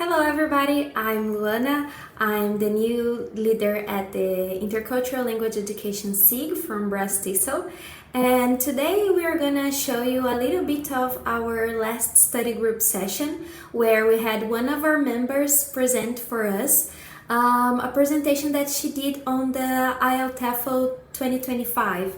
Hello everybody, I'm Luana. I'm the new leader at the Intercultural Language Education SIG from BRAZ-TESOL, and today we are gonna show you a little bit of our last study group session where we had one of our members present for us a presentation that she did on the ILE TESOL 2025,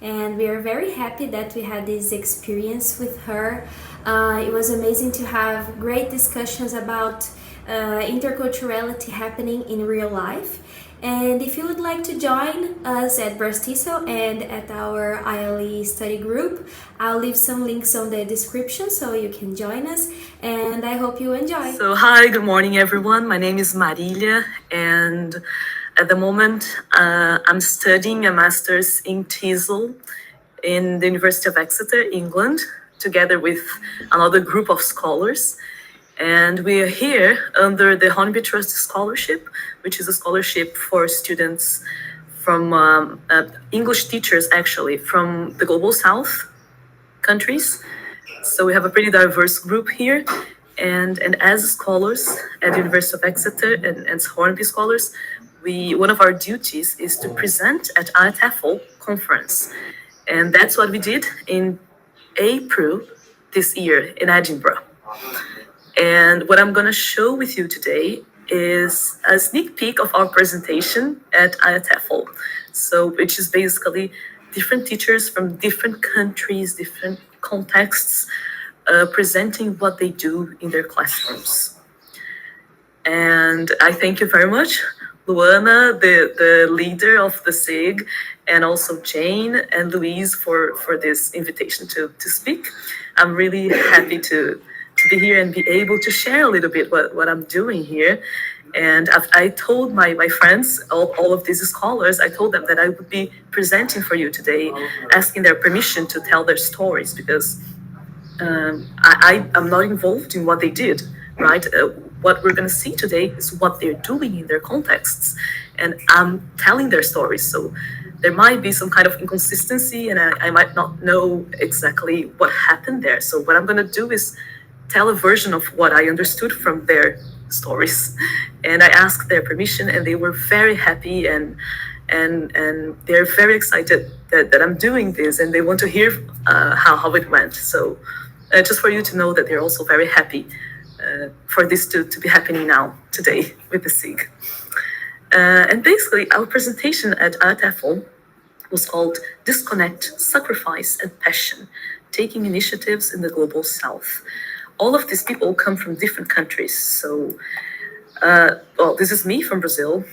and we are very happy that we had this experience with her. It was amazing to have great discussions about interculturality happening in real life. And if you would like to join us at BRAZ-TESOL and at our ILE study group, I'll leave some links on the description so you can join us, and I hope you enjoy. So hi, good morning everyone. My name is Marília, and at the moment I'm studying a master's in TESOL in the University of Exeter, England, together with another group of scholars. And we are here under the Hornby-Trust Scholarship, which is a scholarship for students from English teachers, actually, from the Global South countries. So we have a pretty diverse group here. And as scholars at the University of Exeter and as Hornby scholars, one of our duties is to present at ILE TESOL conference. And that's what we did in April this year in Edinburgh. And what I'm going to show with you today is a sneak peek of our presentation at ILE TESOL. So, which is basically different teachers from different countries, different contexts, presenting what they do in their classrooms. And I thank you very much, Luana, the leader of the SIG, and also Jane and Louise for this invitation to speak. I'm really happy to be here and be able to share a little bit what I'm doing here. And I told my friends, all of these scholars, I told them that I would be presenting for you today, asking their permission to tell their stories, because I'm not involved in what they did, right? What we're going to see today is what they're doing in their contexts, and I'm telling their stories. So there might be some kind of inconsistency, and I might not know exactly what happened there. So what I'm going to do is tell a version of what I understood from their stories. And I asked their permission, and they were very happy, and they're very excited that I'm doing this, and they want to hear how it went. So just for you to know that they're also very happy for this to be happening now, today, with the SIG. And basically, our presentation at ILE TESOL was called Disconnect, Sacrifice, and Passion, Taking Initiatives in the Global South. All of these people come from different countries. So, well, this is me from Brazil.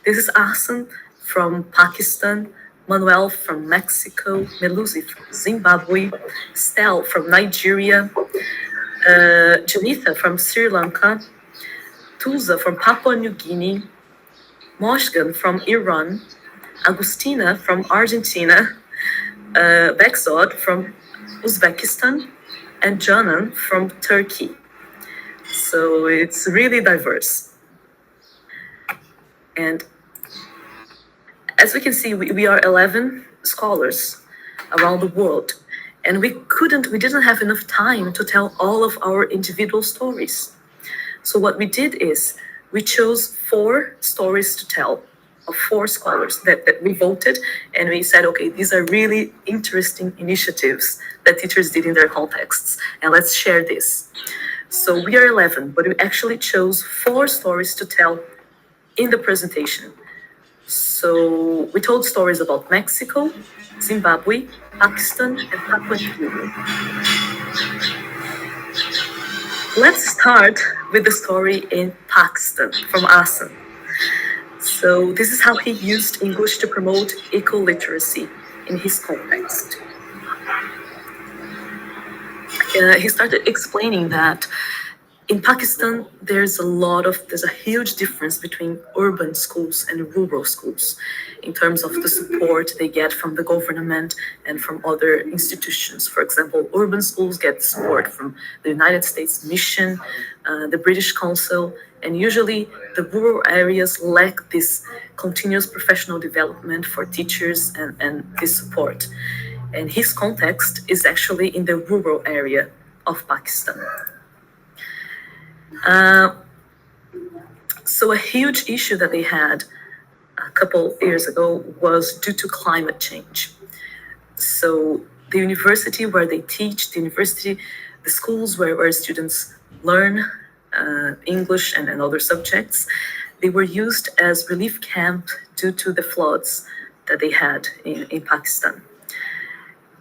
This is Asan from Pakistan, Manuel from Mexico, Melusi from Zimbabwe, Stel from Nigeria, Janitha from Sri Lanka, Tuza from Papua New Guinea, Moshgan from Iran, Agustina from Argentina, Beksod from Uzbekistan, and Canan from Turkey. So it's really diverse. And as we can see, we are 11 scholars around the world, and we didn't have enough time to tell all of our individual stories. So what we did is we chose 4 stories to tell of 4 scholars that we voted, and we said, okay, these are really interesting initiatives that teachers did in their contexts, and let's share this. So we are 11, but we actually chose 4 stories to tell in the presentation. So we told stories about Mexico, Zimbabwe, Pakistan, and Papua New Guinea. Let's start with the story in Pakistan from Asan. So this is how he used English to promote eco-literacy in his context. He started explaining that in Pakistan, there's a huge difference between urban schools and rural schools in terms of the support they get from the government and from other institutions. For example, urban schools get support from the United States Mission, the British Council, and usually the rural areas lack this continuous professional development for teachers and this support. And his context is actually in the rural area of Pakistan. So a huge issue that they had a couple years ago was due to climate change. So the university where they teach, the schools where students learn English and other subjects, they were used as relief camp due to the floods that they had in Pakistan.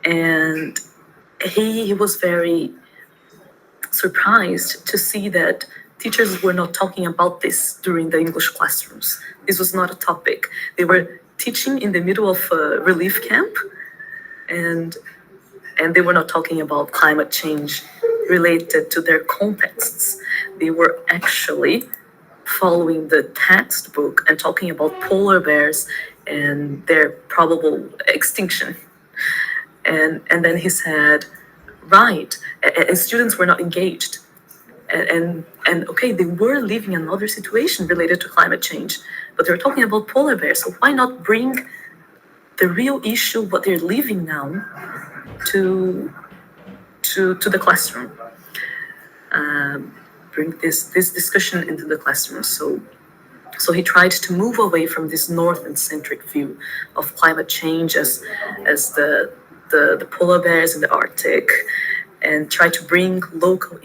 And he was very surprised to see that teachers were not talking about this during the English classrooms. This was not a topic. They were teaching in the middle of a relief camp, and they were not talking about climate change related to their contexts. They were actually following the textbook and talking about polar bears and their probable extinction. And then he said, right, and students were not engaged. And okay, they were living another situation related to climate change, but they were talking about polar bears. So why not bring the real issue, what they're living now, to the classroom? Bring this discussion into the classroom. So he tried to move away from this northern-centric view of climate change as the polar bears in the Arctic, and try to bring local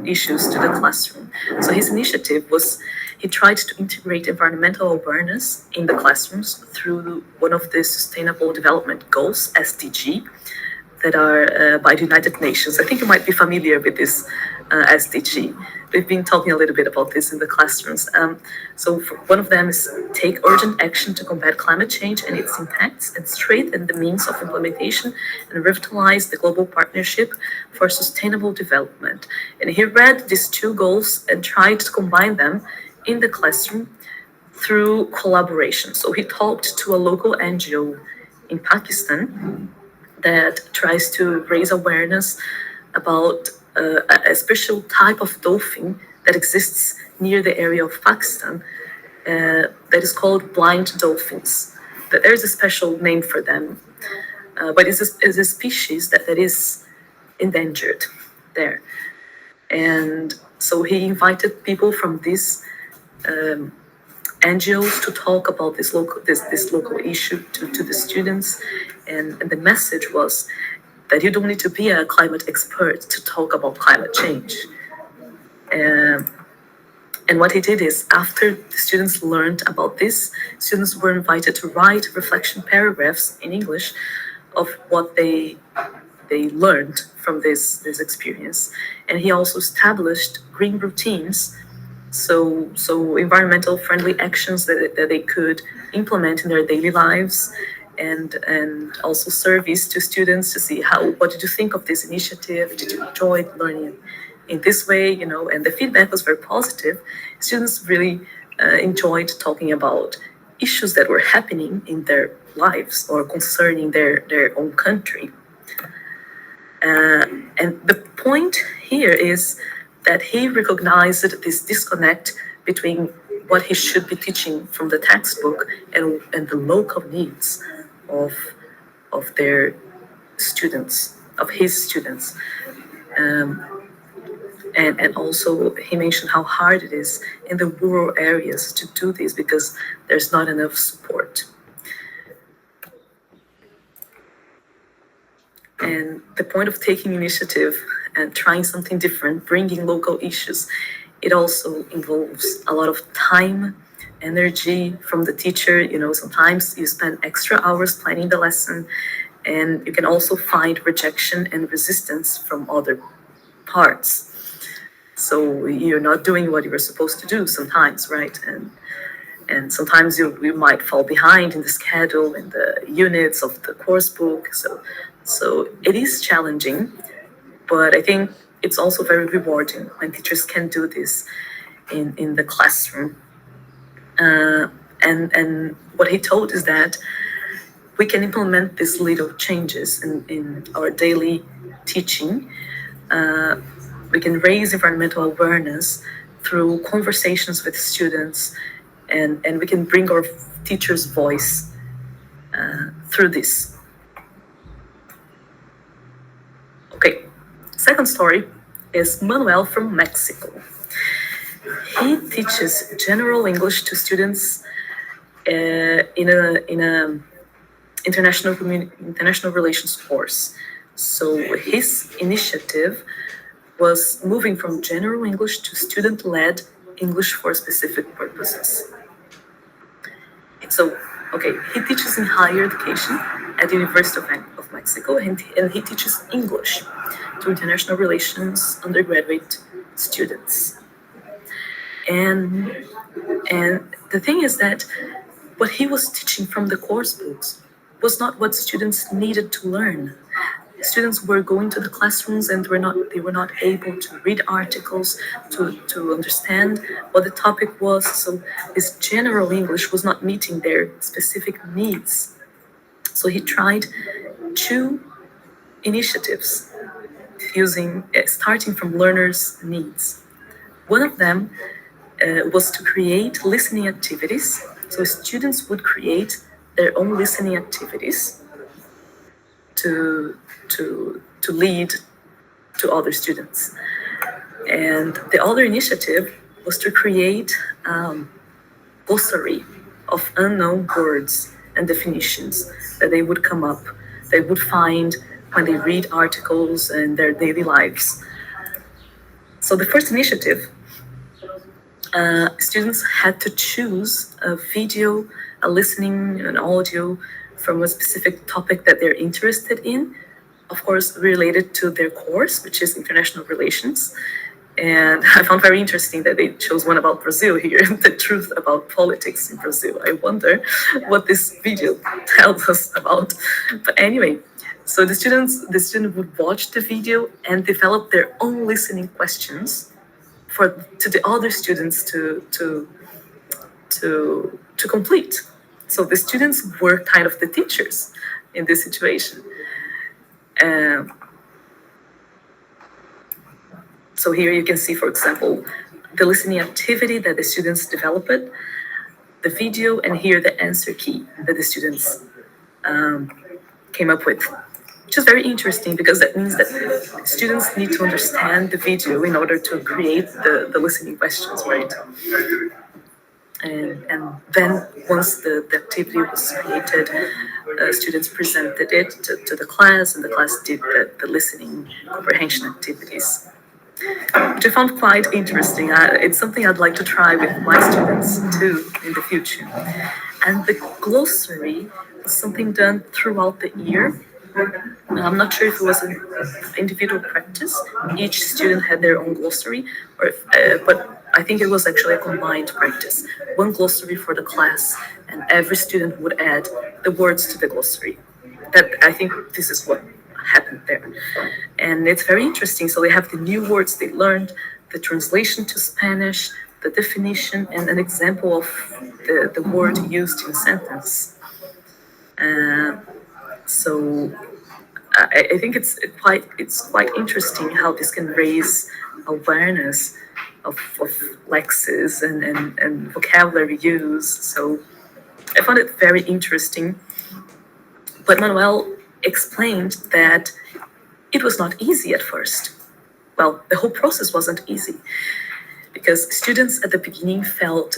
issues to the classroom. So his initiative was, he tried to integrate environmental awareness in the classrooms through one of the Sustainable Development Goals, SDG, that are by the United Nations. I think you might be familiar with this SDG. We've been talking a little bit about this in the classrooms. One of them is take urgent action to combat climate change and its impacts, and strengthen the means of implementation and revitalize the global partnership for sustainable development. And he read these two goals and tried to combine them in the classroom through collaboration. So he talked to a local NGO in Pakistan that tries to raise awareness about a special type of dolphin that exists near the area of Pakistan that is called blind dolphins. There's a special name for them, but it's a species that is endangered there. And so he invited people from these NGOs to talk about this local issue to the students, and the message was that you don't need to be a climate expert to talk about climate change. And what he did is, after the students learned about this, students were invited to write reflection paragraphs in English of what they learned from this experience. And he also established green routines, so environmental friendly actions that they could implement in their daily lives, and also surveys to students to see what did you think of this initiative? Did you enjoy learning in this way? And the feedback was very positive. Students really enjoyed talking about issues that were happening in their lives or concerning their own country. And the point here is that he recognized this disconnect between what he should be teaching from the textbook and the local needs of their students, of his students. And also he mentioned how hard it is in the rural areas to do this because there's not enough support. And the point of taking initiative and trying something different, bringing local issues, it also involves a lot of time, energy from the teacher. Sometimes you spend extra hours planning the lesson, and you can also find rejection and resistance from other parts. So you're not doing what you were supposed to do sometimes, right? And sometimes you might fall behind in the schedule and the units of the course book. So it is challenging, but I think it's also very rewarding when teachers can do this in the classroom. And what he told is that we can implement these little changes in our daily teaching. We can raise environmental awareness through conversations with students, and we can bring our teacher's voice through this. Okay, second story is Manuel from Mexico. he teaches general English to students in a international relations course. So his initiative was moving from general English to student-led English for specific purposes. So, okay, he teaches in higher education at the University of Mexico, and he teaches English to international relations undergraduate students. And the thing is that what he was teaching from the course books was not what students needed to learn. Students were going to the classrooms and they were not able to read articles, to understand what the topic was. So this general English was not meeting their specific needs. So he tried two initiatives starting from learners' needs. One of them was to create listening activities. So students would create their own listening activities to lead to other students. And the other initiative was to create glossary of unknown words and definitions that they would come up, they would find when they read articles in their daily lives. So the first initiative, students had to choose a video, a listening, an audio from a specific topic that they're interested in, of course, related to their course, which is international relations. And I found very interesting that they chose one about Brazil here, the truth about politics in Brazil. I wonder what this video tells us about. But anyway, so the student would watch the video and develop their own listening questions to the other students to complete. So the students were kind of the teachers in this situation. So here you can see, for example, the listening activity that the students developed, the video, and here the answer key that the students came up with, which is very interesting because that means that students need to understand the video in order to create the listening questions, right? And then once the activity was created, students presented it to the class, and the class did the listening comprehension activities, which I found quite interesting. It's something I'd like to try with my students too in the future. And the glossary was something done throughout the year. I'm not sure if it was an individual practice. Each student had their own glossary, but I think it was actually a combined practice. One glossary for the class, and every student would add the words to the glossary. I think this is what happened there. And it's very interesting. So they have the new words they learned, the translation to Spanish, the definition, and an example of the word used in a sentence. So I think it's quite interesting how this can raise awareness of lexes and vocabulary use. So I found it very interesting. But Manuel explained that it was not easy at first. Well, the whole process wasn't easy because students at the beginning felt,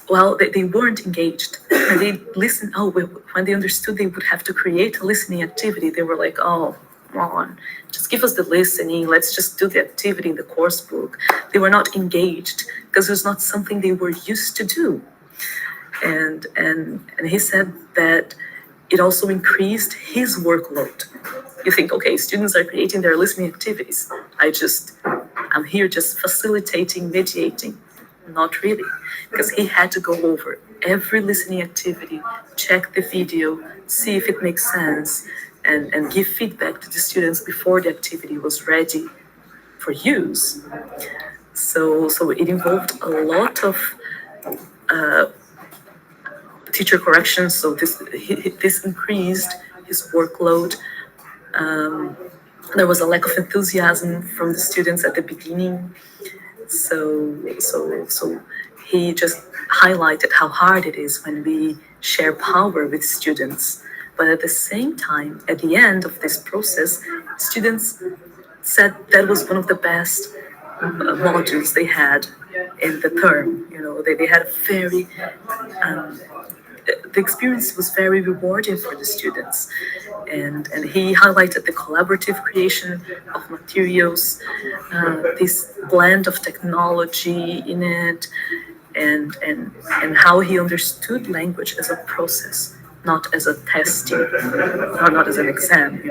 well, they weren't engaged. And they listened, when they understood they would have to create a listening activity, they were like, oh, come on, just give us the listening, let's just do the activity in the course book. They were not engaged because it was not something they were used to do. And he said that it also increased his workload. You think, okay, students are creating their listening activities. I'm here just facilitating, mediating. Not really, because he had to go over every listening activity, check the video, see if it makes sense, and give feedback to the students before the activity was ready for use. So it involved a lot of teacher corrections. So this increased his workload. There was a lack of enthusiasm from the students at the beginning. So he just highlighted how hard it is when we share power with students. But at the same time, at the end of this process, students said that was one of the best modules they had in the term. They had a very the experience was very rewarding for the students, and he highlighted the collaborative creation of materials, this blend of technology in it, and how he understood language as a process, not as a testing, not as an exam.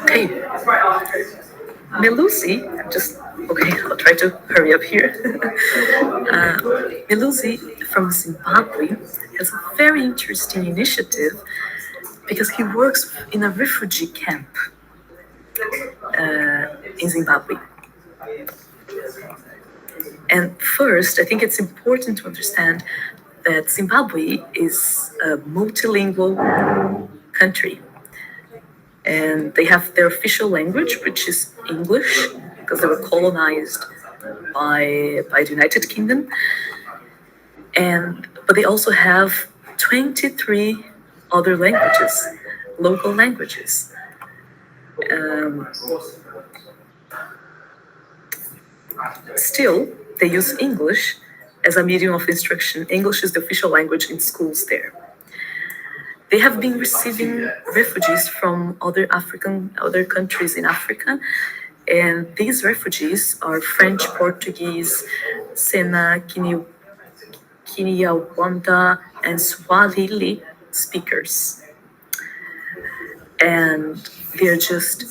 Okay, Melusi, I'll try to hurry up here. Melusi from Zimbabwe has a very interesting initiative because he works in a refugee camp in Zimbabwe. And first, I think it's important to understand that Zimbabwe is a multilingual country. And they have their official language, which is English, because they were colonized by the United Kingdom. But they also have 23 other languages, local languages. Still, they use English as a medium of instruction. English is the official language in schools there. They have been receiving refugees from other countries in Africa, and these refugees are French, Portuguese, Sena, Kinyarwanda, and Swahili speakers. And they're just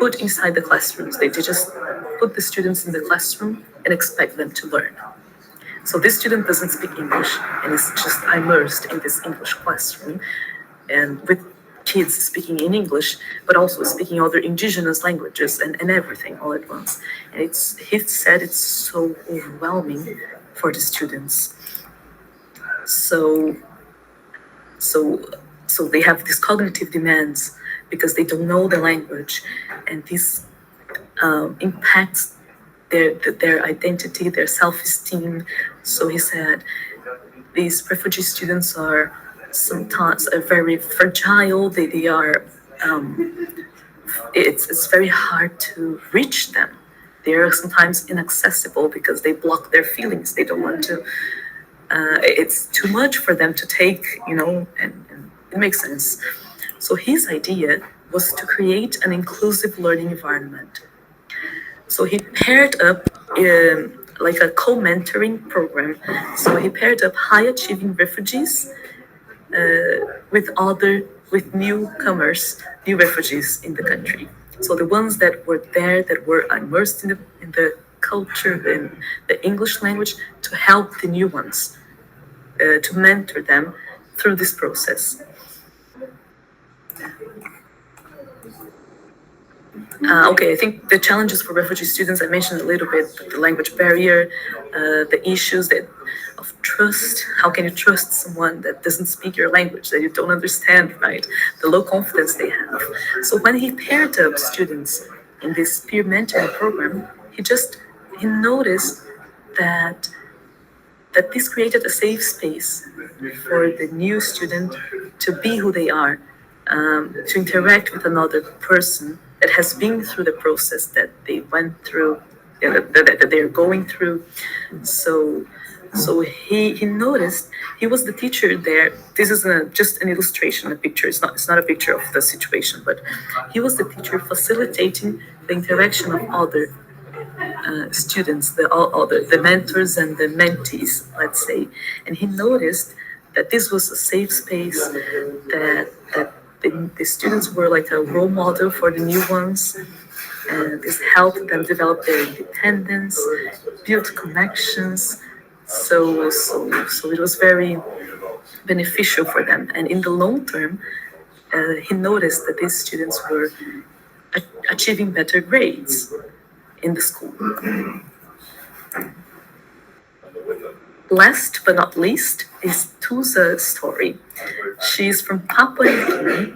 put inside the classrooms. They just put the students in the classroom and expect them to learn. So this student doesn't speak English and is just immersed in this English classroom, and with kids speaking in English, but also speaking other indigenous languages and everything all at once. And he said it's so overwhelming for the students. So they have these cognitive demands because they don't know the language, and this impacts their identity, their self-esteem. So he said these refugee students are sometimes very fragile. They are. It's very hard to reach them. They are sometimes inaccessible because they block their feelings. They don't want to. It's too much for them to take, and it makes sense. So his idea was to create an inclusive learning environment. So he paired up like a co-mentoring program. So he paired up high-achieving refugees with newcomers, new refugees in the country. So the ones that were there, that were immersed in the culture, in the English language, to help the new ones, to mentor them through this process. I think the challenges for refugee students, I mentioned a little bit, the language barrier, the issues of trust. How can you trust someone that doesn't speak your language, that you don't understand, right? The low confidence they have. So when he paired up students in this peer mentoring program, he noticed that this created a safe space for the new student to be who they are, to interact with another person that has been through the process that they went through, that they're going through. So he noticed, he was the teacher there. This is just an illustration, a picture. It's not a picture of the situation, but he was the teacher facilitating the interaction of other students, the mentors and the mentees, let's say. And he noticed that this was a safe space, that the students were like a role model for the new ones, and this helped them develop their independence, build connections. So it was very beneficial for them. And in the long term, he noticed that these students were achieving better grades in the school. Last but not least is Tuza's story. She's from Papua New Guinea,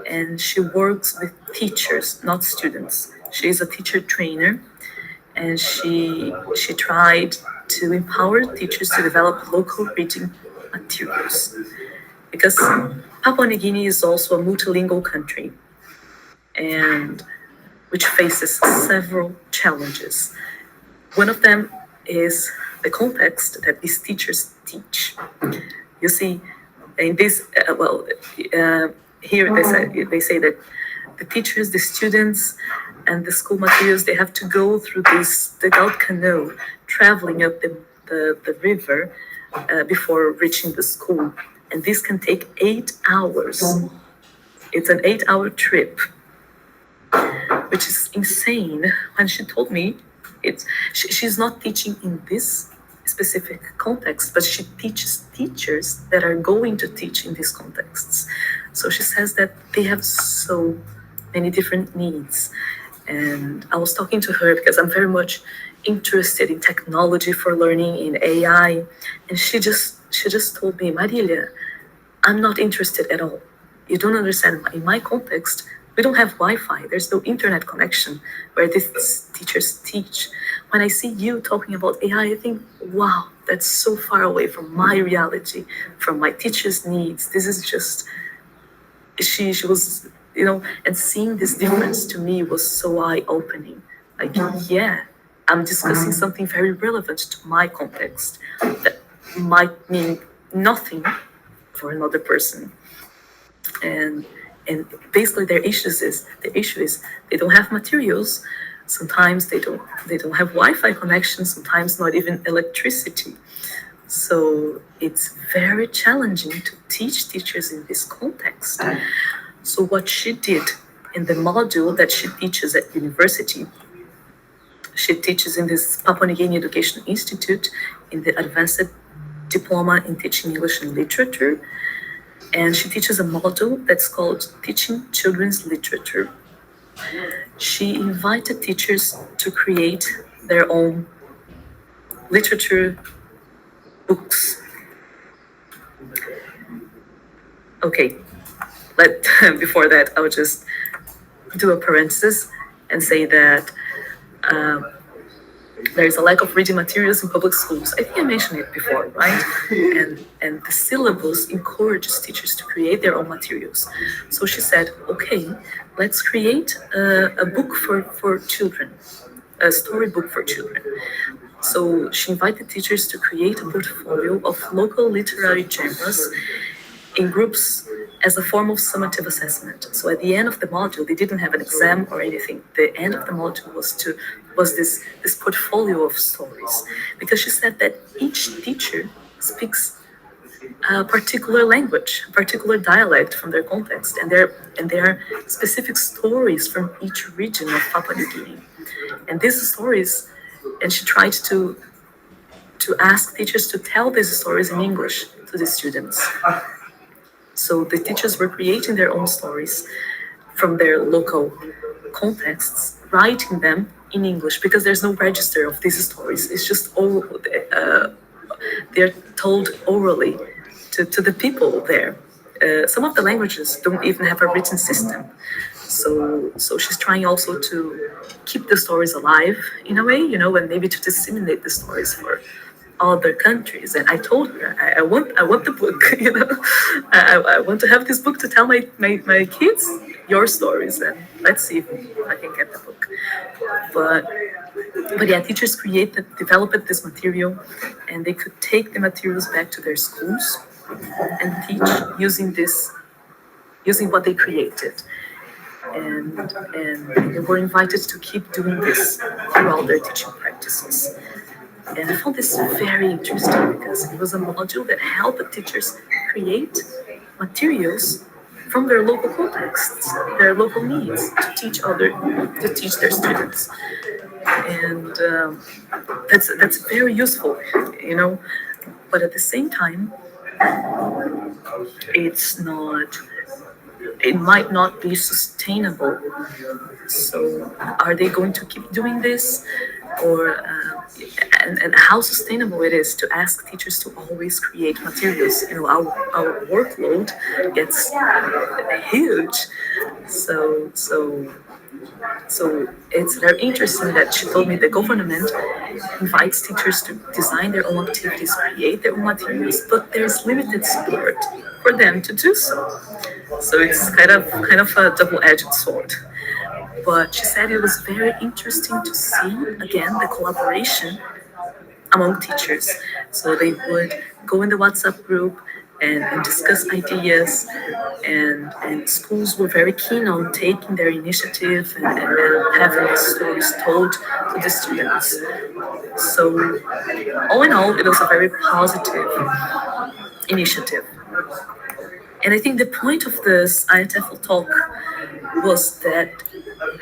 and she works with teachers, not students. She's a teacher trainer, and she tried to empower teachers to develop local reading materials. Because Papua New Guinea is also a multilingual country, and which faces several challenges. One of them is the context that these teachers teach. You see, in this, here they say that the teachers, the students, and the school materials, they have to go through this dugout canoe, traveling up the river before reaching the school. And this can take 8 hours. It's an 8-hour trip, which is insane. When she told me, she's not teaching in this specific context, but she teaches teachers that are going to teach in these contexts. So she says that they have so many different needs. And I was talking to her because I'm very much interested in technology for learning, in AI. And she just told me, Marília, I'm not interested at all. You don't understand. In my context, we don't have Wi-Fi. There's no internet connection where these teachers teach. When I see you talking about AI, I think, wow, that's so far away from my reality, from my teacher's needs. This is just, she was, and seeing this difference to me was so eye-opening. Like, yeah, I'm discussing something very relevant to my context that might mean nothing for another person. And basically the issue is they don't have materials. Sometimes they don't have Wi-Fi connection, sometimes not even electricity. So it's very challenging to teach teachers in this context. So what she did in the module that she teaches at university, she teaches in this Papua New Guinea Education Institute in the Advanced Diploma in Teaching English and Literature. And she teaches a module that's called Teaching Children's Literature. She invited teachers to create their own literature books. Okay, before that, I'll just do a parenthesis and say that there's a lack of reading materials in public schools. I think I mentioned it before, right? And the syllabus encourages teachers to create their own materials. So she said, okay, let's create a book for children, a storybook for children. So she invited teachers to create a portfolio of local literary genres in groups as a form of summative assessment. So at the end of the module, they didn't have an exam or anything. The end of the module was this portfolio of stories, because she said that each teacher speaks a particular language, a particular dialect from their context, and there are specific stories from each region of Papua New Guinea. And these stories, and she tried to ask teachers to tell these stories in English to the students. So the teachers were creating their own stories from their local contexts, writing them in English, because there's no register of these stories. It's just all they're told orally to the people there. Some of the languages don't even have a written system. So she's trying also to keep the stories alive in a way, and maybe to disseminate the stories for other countries. And I told her, I want the book, I want to have this book to tell my kids your stories, and let's see if I can get the book. But yeah, teachers developed this material, and they could take the materials back to their schools and teach using what they created. And they were invited to keep doing this throughout their teaching practices. And I found this very interesting, because it was a module that helped the teachers create materials from their local contexts, their local needs, to teach their students. And that's very useful, But at the same time, it might not be sustainable. So are they going to keep doing this? And how sustainable it is to ask teachers to always create materials. Our workload gets huge. So it's very interesting that she told me the government invites teachers to design their own activities, create their own materials, but there's limited support for them to do so. So it's kind of a double-edged sword. but she said it was very interesting to see, again, the collaboration among teachers. So they would go in the WhatsApp group and discuss ideas, and schools were very keen on taking their initiative and having the stories told to the students. So, all in all, it was a very positive initiative. And I think the point of this ITEFL talk was that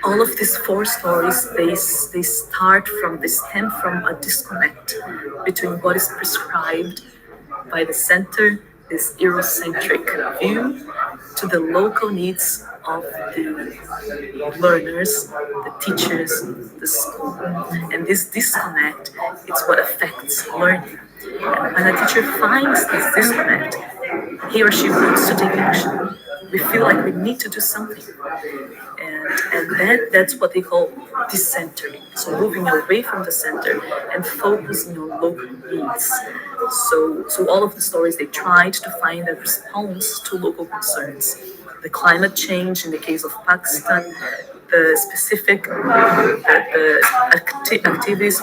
all of these four stories, they stem from a disconnect between what is prescribed by the center, this Eurocentric view, to the local needs of the learners, the teachers, the school. And this disconnect is what affects learning. And when a teacher finds this disconnect, he or she wants to take action. We feel like we need to do something. And that's what they call decentering. So moving away from the center and focusing on local needs. So all of the stories, they tried to find a response to local concerns. The climate change in the case of Pakistan, the specific activities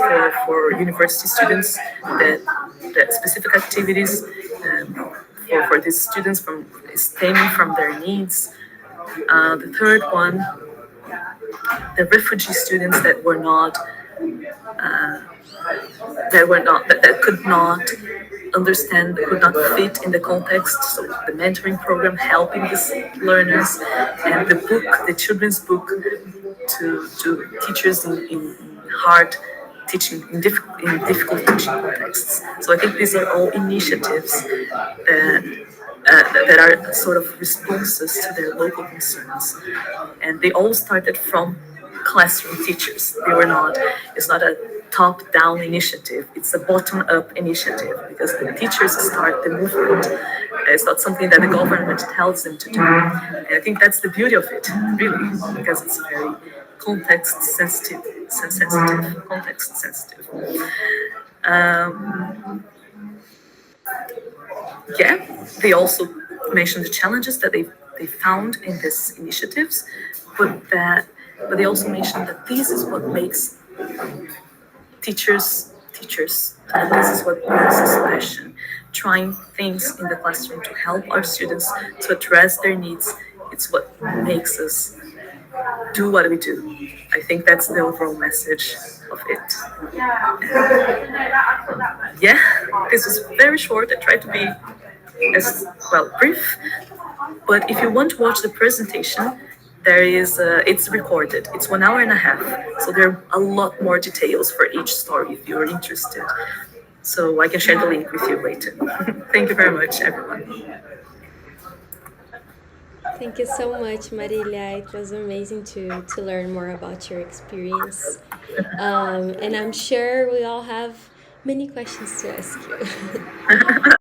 for university students, that specific activities for these students stemming from their needs. The third one, the refugee students that could not understand, that could not fit in the context. So the mentoring program helping these learners, and the children's book to teachers in hard teaching, in difficult teaching contexts. So I think these are all initiatives that are sort of responses to their local concerns. And they all started from classroom teachers. It's not a top-down initiative, it's a bottom-up initiative, because the teachers start the movement. It's not something that the government tells them to do. And I think that's the beauty of it, really, because it's very context sensitive. They also mentioned the challenges that they found in these initiatives, but they also mentioned that this is what makes teachers. And this is what makes us passion, trying things in the classroom to help our students to address their needs. It's what makes us do what we do. I think that's the overall message of it. This was very short. I tried to be as brief. But if you want to watch the presentation, it's recorded. It's 1 hour and a half. So there are a lot more details for each story if you're interested. So I can share the link with you later. Thank you very much, everyone. Thank you so much, Marília. It was amazing to learn more about your experience. And I'm sure we all have many questions to ask you.